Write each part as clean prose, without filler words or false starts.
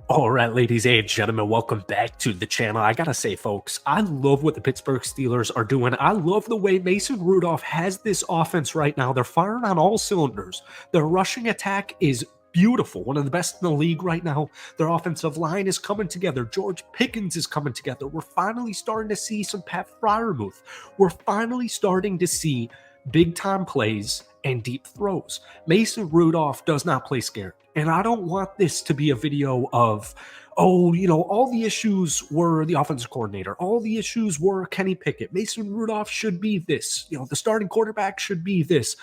All right, ladies and gentlemen, welcome back to the channel. I gotta say, folks, I love what the Pittsburgh Steelers are doing. I love the way Mason Rudolph has this offense right now. They're firing on all cylinders. Their rushing attack is beautiful, one of the best in the league right now. Their offensive line is coming together. George Pickens is coming together. We're finally starting to see some Pat Freiermuth. We're finally starting to see big-time plays and deep throws. Mason Rudolph does not play scared. And I don't want this to be a video of, oh, all the issues were the offensive coordinator. All the issues were Kenny Pickett. Mason Rudolph should be this. The starting quarterback should be this.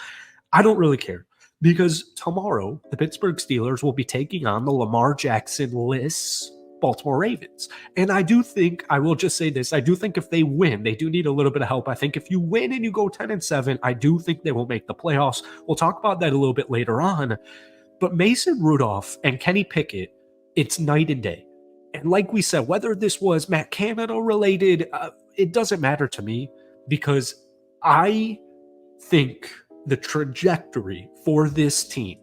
I don't really care because tomorrow the Pittsburgh Steelers will be taking on the Lamar Jackson-less Baltimore Ravens. And I will just say this, I do think if they win, they do need a little bit of help. I think if you win and you go 10-7, I do think they will make the playoffs. We'll talk about that a little bit later on. But Mason Rudolph and Kenny Pickett, it's night and day. And like we said, whether this was Matt Canada related, it doesn't matter to me because I think the trajectory for this team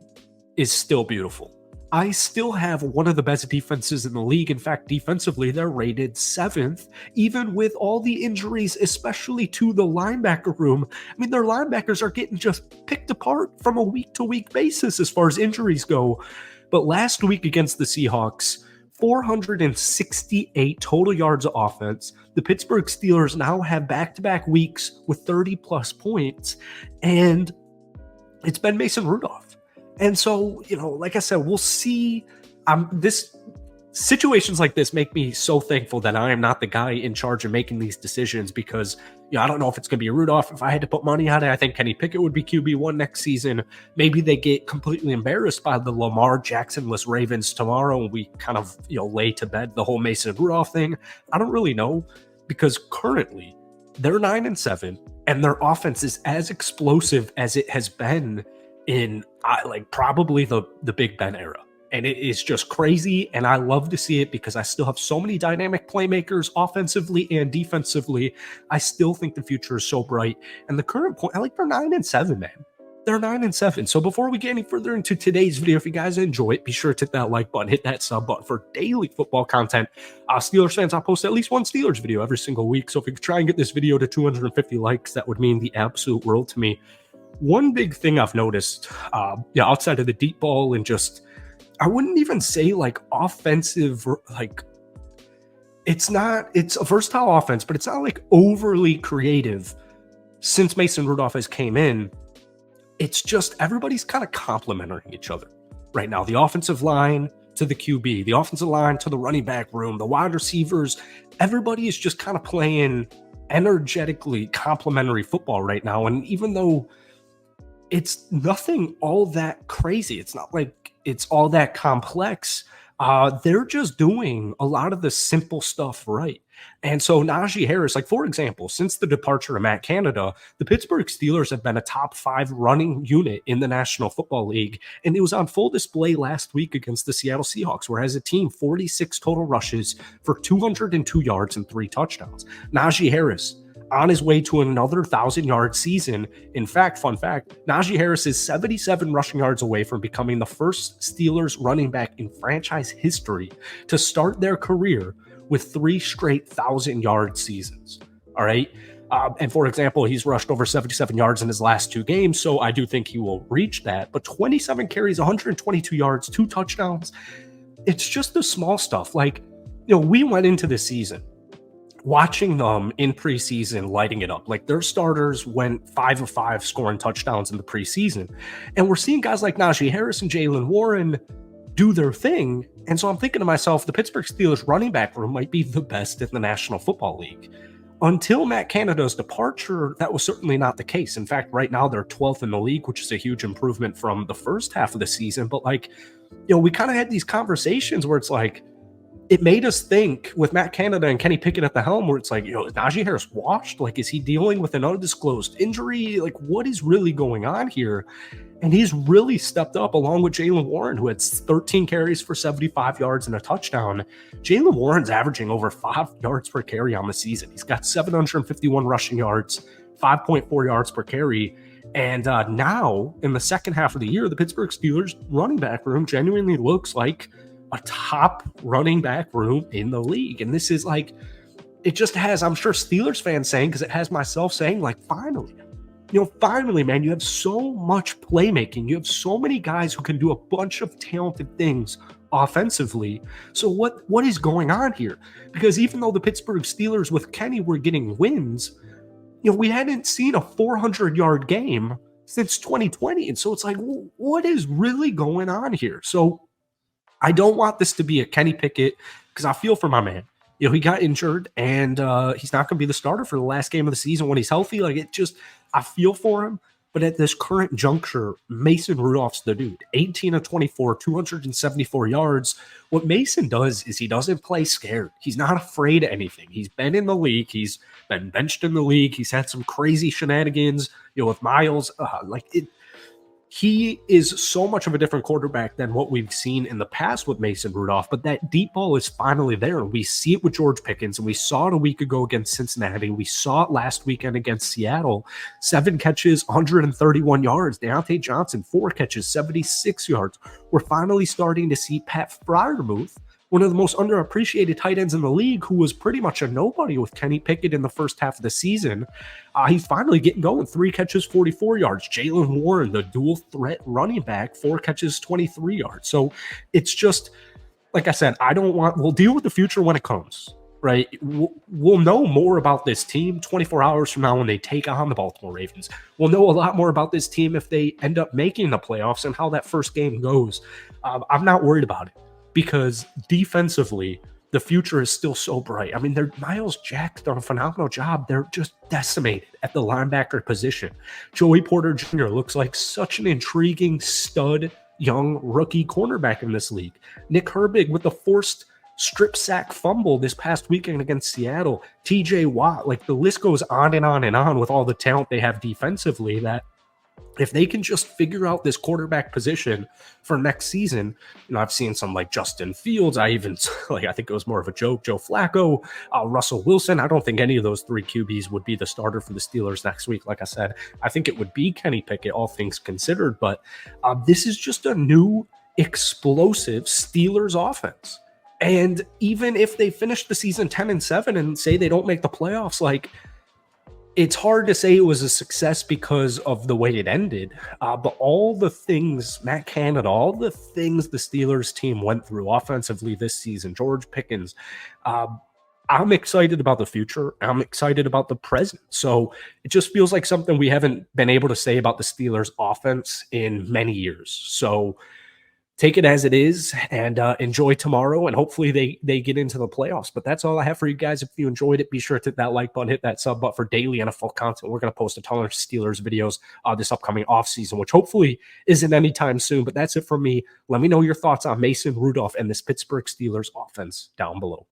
is still beautiful. I still have one of the best defenses in the league. In fact, defensively, they're rated 7th, even with all the injuries, especially to the linebacker room. I mean, their linebackers are getting just picked apart from a week-to-week basis as far as injuries go. But last week against the Seahawks, 468 total yards of offense. The Pittsburgh Steelers now have back-to-back weeks with 30-plus points, and it's been Mason Rudolph. And so, like I said, we'll see. Situations like this make me so thankful that I am not the guy in charge of making these decisions because, I don't know if it's going to be Rudolph. If I had to put money on it, I think Kenny Pickett would be QB1 next season. Maybe they get completely embarrassed by the Lamar Jackson-less Ravens tomorrow and we kind of, lay to bed the whole Mason Rudolph thing. I don't really know because currently they're 9-7 and their offense is as explosive as it has been in probably the Big Ben era. And it is just crazy, and I love to see it because I still have so many dynamic playmakers offensively and defensively. I still think the future is so bright. And the current point, they're 9-7, man. They're 9-7. So before we get any further into today's video, if you guys enjoy it, be sure to hit that like button, hit that sub button for daily football content. Steelers fans, I post at least one Steelers video every single week. So if we could try and get this video to 250 likes, that would mean the absolute world to me. One big thing I've noticed, outside of the deep ball and just, I wouldn't even say offensive, it's a versatile offense, but it's not overly creative since Mason Rudolph has came in. It's just everybody's kind of complimenting each other right now. The offensive line to the QB, the offensive line to the running back room, the wide receivers, everybody is just kind of playing energetically complimentary football right now. And even though it's nothing all that crazy, it's not like it's all that complex, they're just doing a lot of the simple stuff right. And so Najee Harris, for example, since the departure of Matt Canada, the Pittsburgh Steelers have been a top 5 running unit in the National Football League. And it was on full display last week against the Seattle Seahawks, where as a team, 46 total rushes for 202 yards and 3 touchdowns. Najee Harris on his way to another 1,000-yard season. In fact, fun fact, Najee Harris is 77 rushing yards away from becoming the first Steelers running back in franchise history to start their career with 3 straight 1,000-yard seasons. All right. And for example, he's rushed over 77 yards in his last 2 games, so I do think he will reach that. But 27 carries, 122 yards, 2 touchdowns. It's just the small stuff. We went into this season watching them in preseason lighting it up. Their starters went 5 of 5 scoring touchdowns in the preseason. And we're seeing guys like Najee Harris and Jaylen Warren do their thing. And so I'm thinking to myself, the Pittsburgh Steelers running back room might be the best in the National Football League. Until Matt Canada's departure, that was certainly not the case. In fact, right now they're 12th in the league, which is a huge improvement from the first half of the season. But we kind of had these conversations where it's it made us think with Matt Canada and Kenny Pickett at the helm where it's is Najee Harris washed? Is he dealing with an undisclosed injury? What is really going on here? And he's really stepped up along with Jaylen Warren, who had 13 carries for 75 yards and a touchdown. Jaylen Warren's averaging over 5 yards per carry on the season. He's got 751 rushing yards, 5.4 yards per carry. And now, in the second half of the year, the Pittsburgh Steelers running back room genuinely looks like a top running back room in the league. And this is like, it just has, I'm sure Steelers fans saying, because it has myself saying, like, finally, finally, man, you have so much playmaking. You have so many guys who can do a bunch of talented things offensively. So what is going on here? Because even though the Pittsburgh Steelers with Kenny were getting wins, we hadn't seen a 400-yard game since 2020. And so it's like, what is really going on here? So I don't want this to be a Kenny Pickett, because I feel for my man. He got injured, and he's not going to be the starter for the last game of the season when he's healthy. Like, I feel for him. But at this current juncture, Mason Rudolph's the dude. 18 of 24, 274 yards. What Mason does is he doesn't play scared. He's not afraid of anything. He's been in the league. He's been benched in the league. He's had some crazy shenanigans, with Miles. He is so much of a different quarterback than what we've seen in the past with Mason Rudolph, but that deep ball is finally there. We see it with George Pickens, and we saw it a week ago against Cincinnati. We saw it last weekend against Seattle. 7 catches, 131 yards. Deontay Johnson, 4 catches, 76 yards. We're finally starting to see Pat Freiermuth, one of the most underappreciated tight ends in the league, who was pretty much a nobody with Kenny Pickett in the first half of the season. He's finally getting going. 3 catches, 44 yards. Jaylen Warren, the dual threat running back, 4 catches, 23 yards. So it's just, like I said, we'll deal with the future when it comes, right? We'll know more about this team 24 hours from now when they take on the Baltimore Ravens. We'll know a lot more about this team if they end up making the playoffs and how that first game goes. I'm not worried about it, because defensively, the future is still so bright. I mean, Miles Jack's done a phenomenal job. They're just decimated at the linebacker position. Joey Porter Jr. looks like such an intriguing stud young rookie cornerback in this league. Nick Herbig with the forced strip sack fumble this past weekend against Seattle. TJ Watt, like, the list goes on and on and on with all the talent they have defensively, that if they can just figure out this quarterback position for next season, I've seen some like Justin Fields. I think it was more of a joke, Joe Flacco, Russell Wilson. I don't think any of those 3 QBs would be the starter for the Steelers next week. Like I said, I think it would be Kenny Pickett, all things considered. But this is just a new explosive Steelers offense. And even if they finish the season 10-7 and say they don't make the playoffs, like, it's hard to say it was a success because of the way it ended, but all the things, Matt Canada, all the things the Steelers team went through offensively this season, George Pickens, I'm excited about the future. I'm excited about the present. So it just feels like something we haven't been able to say about the Steelers offense in many years. So take it as it is, and enjoy tomorrow, and hopefully they get into the playoffs. But that's all I have for you guys. If you enjoyed it, be sure to hit that like button, hit that sub button for daily NFL content. We're going to post a ton of Steelers videos this upcoming offseason, which hopefully isn't anytime soon. But that's it for me. Let me know your thoughts on Mason Rudolph and this Pittsburgh Steelers offense down below.